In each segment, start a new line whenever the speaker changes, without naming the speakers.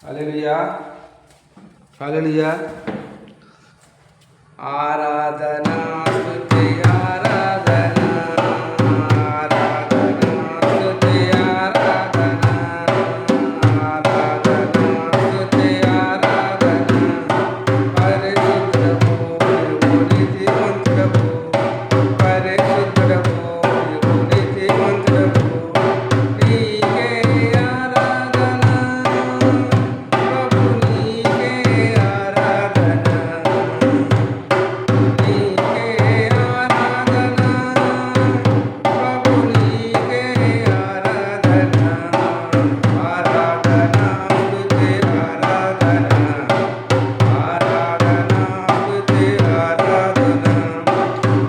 హల్లెలూయా హల్లెలూయా. ఆరాధన స్తుతి ఆరాధన ఆరాధన స్తుతి ఆరాధన ఆరాధన స్తుతి ఆరాధన పరిశుద్ధము నీతిమంతుడవు పరిశుద్ధము నీతిమంతుడవు నీకే ఆరాధన ప్రభు నీకే ఆరాధన నీకే ఆరాధన ప్రభు నీకే ఆరాధన ఆరాధన స్తుతి ఆరాధన ఆరాధన స్తుతి ఆరాధన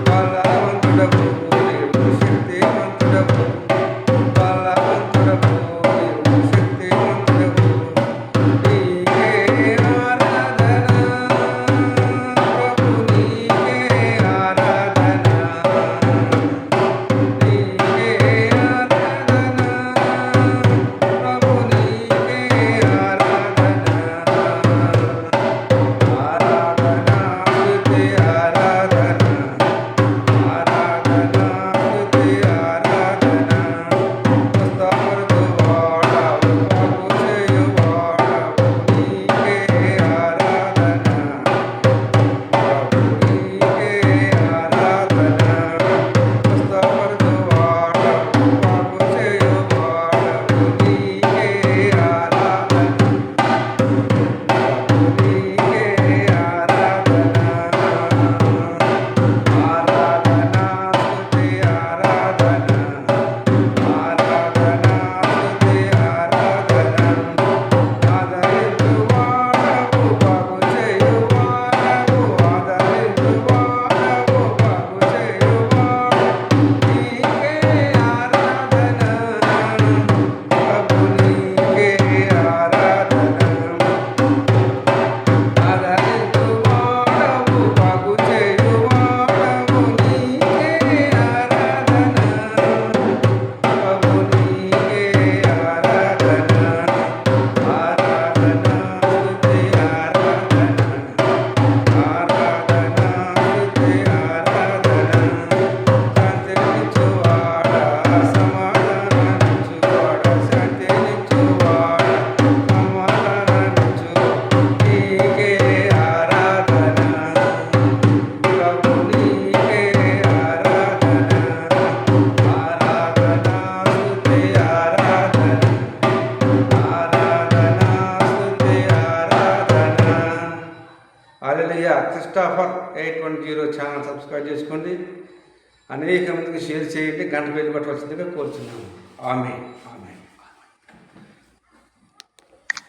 బలవంతుడవు నీవు శక్తివంతుడవు బలవంతుడవు నీవు శక్తివంతుడవు నీకే ఆరాధన ప్రభు నీకే ఆరాధన నీకే ఆరాధన ప్రభు నీకే ఆరాధన ఆరాధన స్తుతి ఆరాధన ఆరాధన స్తుతి ఆరాధన స్తోత్రము వాడవు బాగు చేయువాడవు నీకే ఆరాధన ప్రభు నీకే ఆరాధన స్తోత్రము వాడవు బాగు చేయువాడవు నీకే ఆరాధన ప్రభు నీకే ఆరాధన ఆరాధన స్తుతి ఆరాధన ఆరాధన స్తుతి ఆరాధన ఆదరించువాడవు బాగు చేయువాడవు ఆదరించువాడవు బాగు చేయువాడు నీకే ఆరాధన ప్రభు నీకే ఆరాధన ఆదరించువాడవు బాగు చేయువాడవు నీకే ఆరాధన ప్రభు నీకే ఆరాధన ఆరాధన స్తుతి ఆరాధన ఆరాధన స్తుతి ఆరాధన శాంతినిచ్చువాడ సమాధానమిచ్చువాడ శాంతినిచ్చువాడ సమాధానమిచ్చు నీకే ఆరాధన ప్రభు నీకే ఆరాధన ఆరాధన స్తుతి ఆరాధన ఆరాధన స్తుతి ఆరాధన. హల్లెలూయా. క్రిస్టాఫర్ 810 ఛానల్ సబ్స్క్రైబ్ చేసుకోండి. అనేక మందికి షేర్ చేయండి. గంట బెల్ కొట్టవలసిందిగా కోరుచున్నాను. ఆమేన్ ఆమేన్.